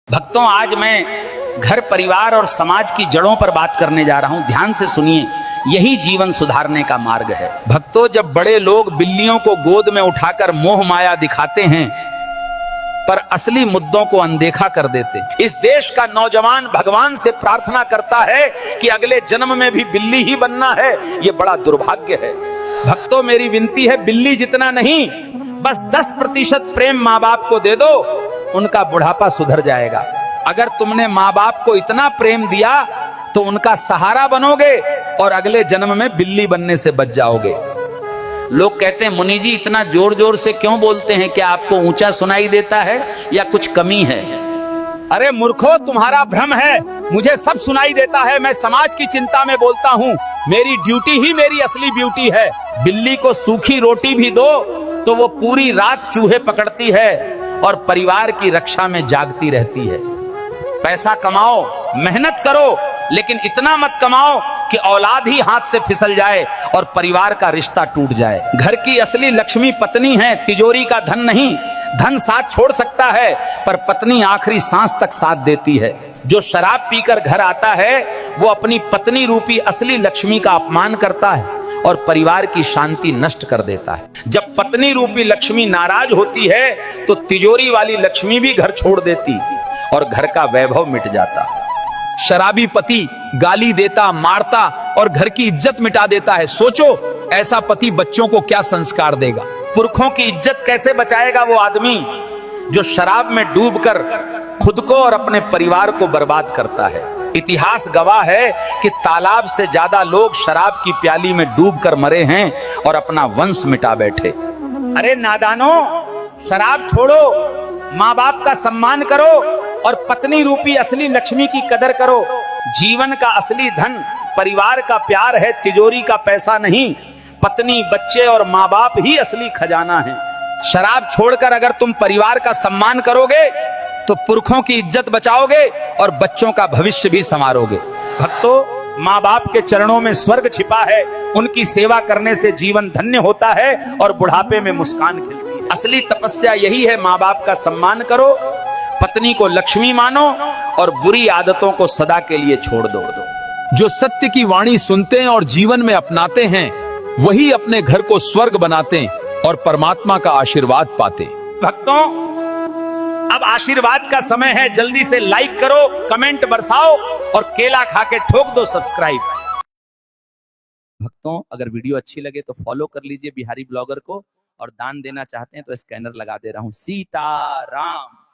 भक्तों, आज मैं घर परिवार और समाज की जड़ों पर बात करने जा रहा हूं। ध्यान से सुनिए, यही जीवन सुधारने का मार्ग है। भक्तों, जब बड़े लोग बिल्लियों को गोद में उठाकर मोह माया दिखाते हैं पर असली मुद्दों को अनदेखा कर देते, इस देश का नौजवान भगवान से प्रार्थना करता है कि अगले जन्म में भी बिल्ली ही बनना है। यह बड़ा दुर्भाग्य है। भक्तों, मेरी विनती है, बिल्ली जितना नहीं, बस 10% प्रेम माँ बाप को दे दो, उनका बुढ़ापा सुधर जाएगा। अगर तुमने माँ बाप को इतना प्रेम दिया तो उनका सहारा बनोगे और अगले जन्म में बिल्ली बनने से बच जाओगे। लोग कहते हैं, मुनि जी इतना जोर जोर से क्यों बोलते हैं? क्या आपको ऊंचा सुनाई देता है या कुछ कमी है? अरे मूर्खो, तुम्हारा भ्रम है। मुझे सब सुनाई देता है। मैं समाज की चिंता में बोलता हूँ। मेरी ड्यूटी ही मेरी असली ब्यूटी है। बिल्ली को सूखी रोटी भी दो तो वो पूरी रात चूहे पकड़ती है और परिवार की रक्षा में जागती रहती है। पैसा कमाओ, मेहनत करो, लेकिन इतना मत कमाओ कि औलाद ही हाथ से फिसल जाए और परिवार का रिश्ता टूट जाए। घर की असली लक्ष्मी पत्नी है, तिजोरी का धन नहीं। धन साथ छोड़ सकता है पर पत्नी आखिरी सांस तक साथ देती है। जो शराब पीकर घर आता है वो अपनी पत्नी रूपी असली लक्ष्मी का अपमान करता है और परिवार की शांति नष्ट कर देता है। जब पत्नी रूपी लक्ष्मी नाराज होती है तो तिजोरी वाली लक्ष्मी भी घर छोड़ देती और घर का वैभव मिट जाता। शराबी पति गाली देता, मारता और घर की इज्जत मिटा देता है। सोचो, ऐसा पति बच्चों को क्या संस्कार देगा? पुरखों की इज्जत कैसे बचाएगा वो आदमी जो शराब में डूबकर खुद को और अपने परिवार को बर्बाद करता है? इतिहास गवाह है कि तालाब से ज्यादा लोग शराब की प्याली में डूबकर मरे हैं और अपना वंश मिटा बैठे। अरे नादानो, शराब छोड़ो, माँ बाप का सम्मान करो और पत्नी रूपी असली लक्ष्मी की कदर करो। जीवन का असली धन परिवार का प्यार है, तिजोरी का पैसा नहीं। पत्नी, बच्चे और माँ बाप ही असली खजाना है। शराब छोड़कर अगर तुम परिवार का सम्मान करोगे तो पुरखों की इज्जत बचाओगे और बच्चों का भविष्य भी संवारोगे। भक्तों, माँ बाप के चरणों में स्वर्ग छिपा है। उनकी सेवा करने से जीवन धन्य होता है और बुढ़ापे में मुस्कान खिलती है। असली तपस्या यही है, माँ बाप का सम्मान करो, पत्नी को लक्ष्मी मानो और बुरी आदतों को सदा के लिए छोड़ दो। जो सत्य की वाणी सुनते हैं और जीवन में अपनाते हैं वही अपने घर को स्वर्ग बनाते हैं और परमात्मा का आशीर्वाद पाते। भक्तों, अब आशीर्वाद का समय है। जल्दी से लाइक करो, कमेंट बरसाओ और केला खा के ठोक दो सब्सक्राइब। भक्तों, अगर वीडियो अच्छी लगे तो फॉलो कर लीजिए बिहारी ब्लॉगर को, और दान देना चाहते हैं तो स्कैनर लगा दे रहा हूं। सीताराम।